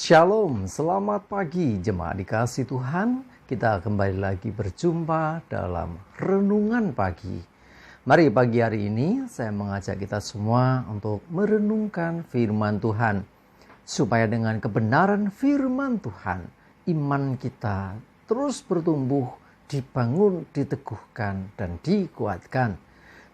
Shalom, selamat pagi jemaat dikasih Tuhan. Kita kembali lagi berjumpa dalam renungan pagi. Mari pagi hari ini saya mengajak kita semua untuk merenungkan firman Tuhan. Supaya dengan kebenaran firman Tuhan, iman kita terus bertumbuh, dibangun, diteguhkan, dan dikuatkan.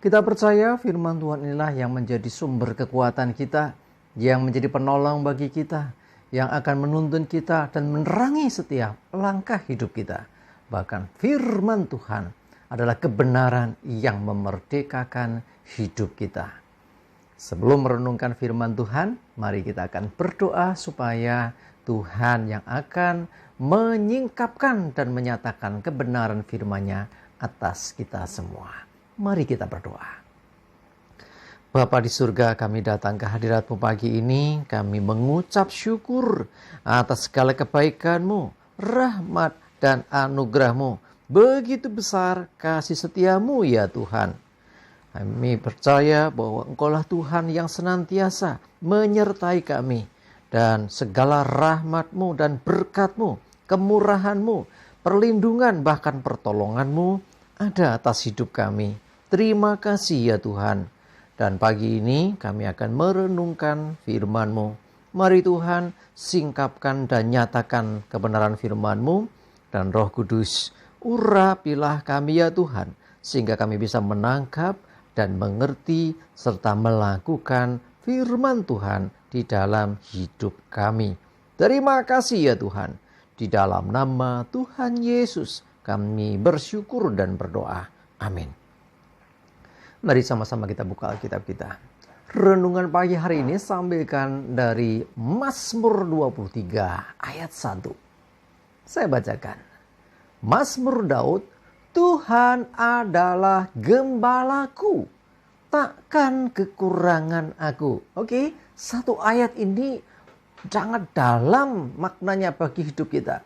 Kita percaya firman Tuhan inilah yang menjadi sumber kekuatan kita, yang menjadi penolong bagi kita, yang akan menuntun kita dan menerangi setiap langkah hidup kita. Bahkan firman Tuhan adalah kebenaran yang memerdekakan hidup kita. Sebelum merenungkan firman Tuhan, mari kita akan berdoa supaya Tuhan yang akan menyingkapkan dan menyatakan kebenaran firman-Nya atas kita semua. Mari kita berdoa. Bapa di surga, kami datang ke hadirat-Mu pagi ini. Kami mengucap syukur atas segala kebaikan-Mu, rahmat dan anugerah-Mu. Begitu besar kasih setia-Mu ya Tuhan. Kami percaya bahwa Engkaulah Tuhan yang senantiasa menyertai kami. Dan segala rahmat-Mu dan berkat-Mu, kemurahan-Mu, perlindungan bahkan pertolongan-Mu ada atas hidup kami. Terima kasih ya Tuhan. Dan pagi ini kami akan merenungkan firman-Mu. Mari Tuhan, singkapkan dan nyatakan kebenaran firman-Mu. Dan Roh Kudus, urapilah kami ya Tuhan, sehingga kami bisa menangkap dan mengerti serta melakukan firman Tuhan di dalam hidup kami. Terima kasih ya Tuhan. Di dalam nama Tuhan Yesus kami bersyukur dan berdoa. Amin. Mari sama-sama kita buka Alkitab kita. Renungan pagi hari ini sampaikan dari Mazmur 23 ayat 1. Saya bacakan. Mazmur Daud, Tuhan adalah gembalaku, takkan kekurangan aku. Oke, satu ayat ini sangat dalam maknanya bagi hidup kita.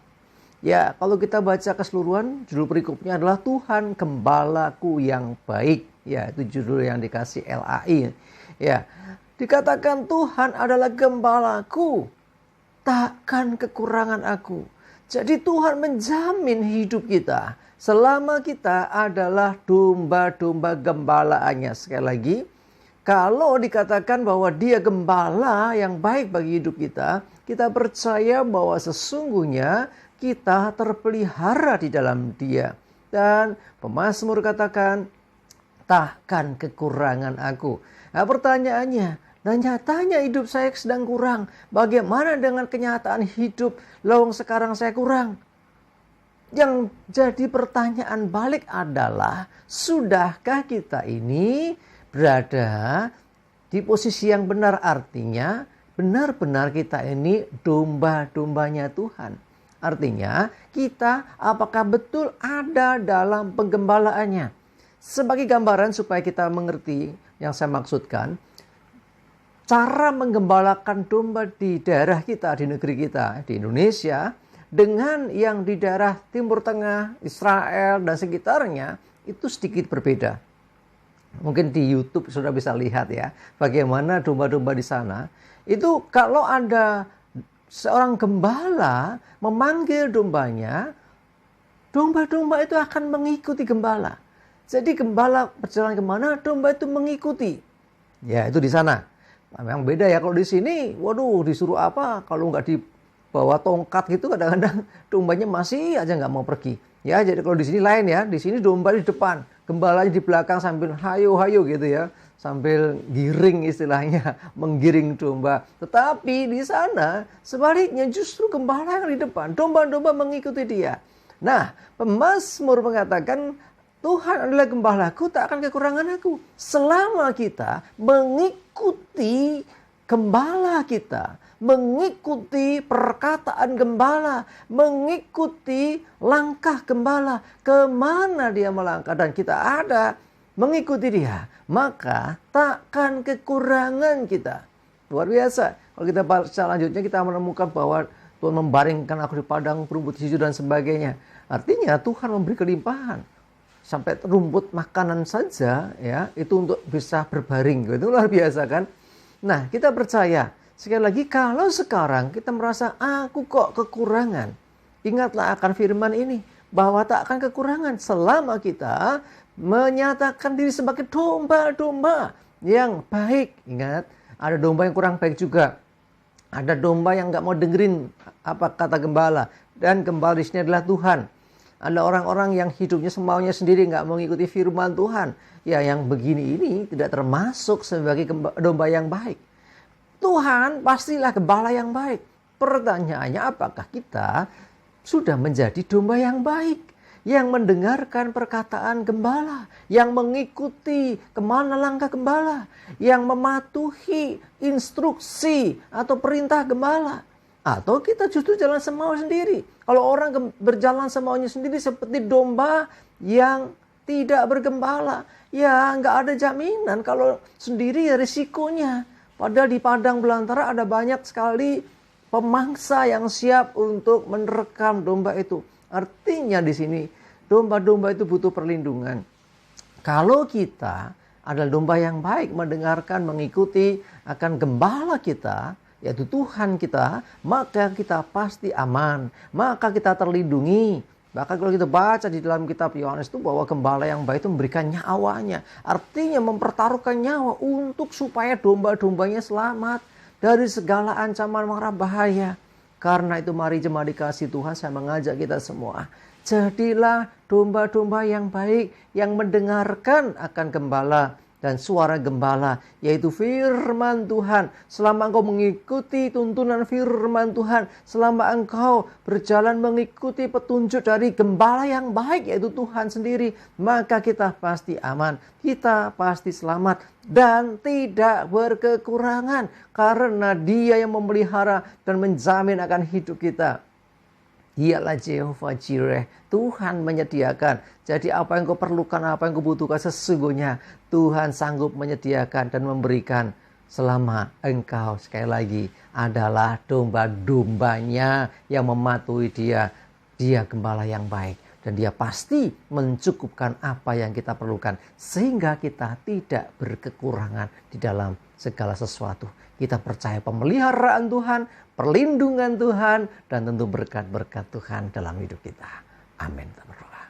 Ya, kalau kita baca keseluruhan, judul perikopnya adalah Tuhan Gembalaku yang baik. Ya, itu judul yang dikasih LAI. Ya, dikatakan Tuhan adalah gembalaku, takkan kekurangan aku. Jadi Tuhan menjamin hidup kita selama kita adalah domba-domba gembalaannya. Sekali lagi, kalau dikatakan bahwa Dia gembala yang baik bagi hidup kita, kita percaya bahwa sesungguhnya kita terpelihara di dalam Dia. Dan pemazmur katakan, takkan kekurangan aku. Nah, pertanyaannya, dan nyatanya hidup saya sedang kurang. Bagaimana dengan kenyataan hidup lawang sekarang saya kurang? Yang jadi pertanyaan balik adalah, sudahkah kita ini berada di posisi yang benar? Artinya, benar-benar kita ini domba-dombanya Tuhan. Artinya, kita apakah betul ada dalam penggembalaannya? Sebagai gambaran supaya kita mengerti yang saya maksudkan, cara menggembalakan domba di daerah kita, di negeri kita, di Indonesia, dengan yang di daerah Timur Tengah, Israel, dan sekitarnya, itu sedikit berbeda. Mungkin di YouTube sudah bisa lihat ya, bagaimana domba-domba di sana. Itu kalau ada seorang gembala memanggil dombanya, domba-domba itu akan mengikuti gembala. Jadi gembala berjalan kemana, domba itu mengikuti. Ya, itu di sana. Memang beda ya, kalau di sini, waduh, disuruh apa, kalau nggak dibawa tongkat gitu, kadang-kadang dombanya masih aja nggak mau pergi. Ya, jadi kalau di sini lain ya, di sini domba di depan, gembalanya di belakang sambil hayo-hayo gitu ya, sambil giring istilahnya, menggiring domba. Tetapi di sana, sebaliknya justru gembala yang di depan, domba-domba mengikuti dia. Nah, pemazmur mengatakan, Tuhan adalah gembalaku, tak akan kekurangan aku. Selama kita mengikuti gembala kita, mengikuti perkataan gembala, mengikuti langkah gembala, kemana dia melangkah dan kita ada mengikuti dia, maka takkan kekurangan kita. Luar biasa. Kalau kita baca selanjutnya, kita menemukan bahwa Tuhan membaringkan aku di padang rumput hijau dan sebagainya. Artinya Tuhan memberi kelimpahan. Sampai rumput makanan saja ya itu untuk bisa berbaring, itu luar biasa kan. Nah, kita percaya Sekali lagi, kalau sekarang kita merasa aku kok kekurangan, ingatlah akan firman ini, bahwa tak akan kekurangan selama kita menyatakan diri sebagai domba-domba yang baik. Ingat, ada domba yang kurang baik juga. Ada domba yang gak mau dengerin apa kata gembala. Dan gembala di sini adalah Tuhan. Ada orang-orang yang hidupnya semaunya sendiri, gak mau mengikuti firman Tuhan. Ya, yang begini ini tidak termasuk sebagai domba yang baik. Tuhan pastilah gembala yang baik. Pertanyaannya, apakah kita sudah menjadi domba yang baik? Yang mendengarkan perkataan gembala, yang mengikuti kemana langkah gembala, yang mematuhi instruksi atau perintah gembala. Atau kita justru jalan semau sendiri. Kalau orang berjalan semaunya sendiri seperti domba yang tidak bergembala, ya nggak ada jaminan. Kalau sendiri ya risikonya. Padahal di padang belantara ada banyak sekali pemangsa yang siap untuk menerkam domba itu. Artinya di sini domba-domba itu butuh perlindungan. Kalau kita adalah domba yang baik, mendengarkan, mengikuti akan gembala kita, yaitu Tuhan kita, maka kita pasti aman, maka kita terlindungi. Bahkan kalau kita baca di dalam kitab Yohanes itu bahwa gembala yang baik itu memberikan nyawanya. Artinya mempertaruhkan nyawa untuk supaya domba-dombanya selamat dari segala ancaman mara bahaya. Karena itu mari jemaat dikasih Tuhan, saya mengajak kita semua, jadilah domba-domba yang baik, yang mendengarkan akan gembala dan suara gembala, yaitu firman Tuhan. Selama engkau mengikuti tuntunan firman Tuhan, selama engkau berjalan mengikuti petunjuk dari gembala yang baik, yaitu Tuhan sendiri, maka kita pasti aman, kita pasti selamat dan tidak berkekurangan, karena Dia yang memelihara dan menjamin akan hidup kita. Dialah Jehovah Jireh, Tuhan menyediakan. Jadi apa yang kau perlukan, apa yang kau butuhkan, sesungguhnya Tuhan sanggup menyediakan dan memberikan selama engkau sekali lagi adalah domba-dombanya yang mematuhi Dia. Dia gembala yang baik dan Dia pasti mencukupkan apa yang kita perlukan sehingga kita tidak berkekurangan di dalam segala sesuatu. Kita percaya pemeliharaan Tuhan, perlindungan Tuhan, dan tentu berkat-berkat Tuhan dalam hidup kita. Amin. Kita berdoa.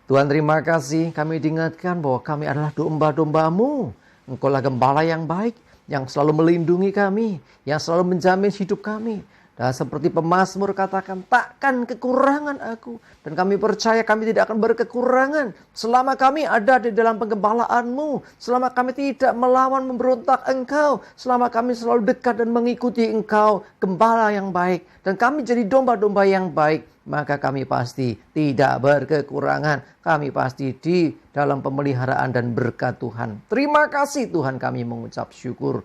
Tuhan, terima kasih, kami diingatkan bahwa kami adalah domba-domba-Mu. Engkaulah gembala yang baik, yang selalu melindungi kami, yang selalu menjamin hidup kami. Dan seperti pemazmur katakan, takkan kekurangan aku. Dan kami percaya kami tidak akan berkekurangan selama kami ada di dalam penggembalaanmu. Selama kami tidak melawan memberontak Engkau. Selama kami selalu dekat dan mengikuti Engkau, gembala yang baik. Dan kami jadi domba-domba yang baik. Maka kami pasti tidak berkekurangan. Kami pasti di dalam pemeliharaan dan berkat Tuhan. Terima kasih Tuhan, kami mengucap syukur.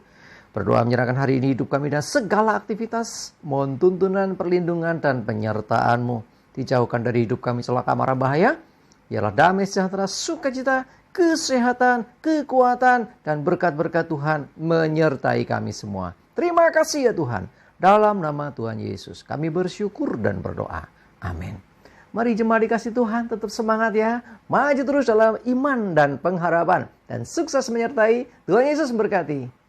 Berdoa menyerahkan hari ini hidup kami dan segala aktivitas. Mohon tuntunan, perlindungan, dan penyertaan-Mu. Dijauhkan dari hidup kami celaka mara bahaya. Biarlah damai sejahtera, sukacita, kesehatan, kekuatan, dan berkat-berkat Tuhan menyertai kami semua. Terima kasih ya Tuhan. Dalam nama Tuhan Yesus kami bersyukur dan berdoa. Amin. Mari jemaat dikasih Tuhan, tetap semangat ya. Maju terus dalam iman dan pengharapan. Dan sukses menyertai. Tuhan Yesus memberkati.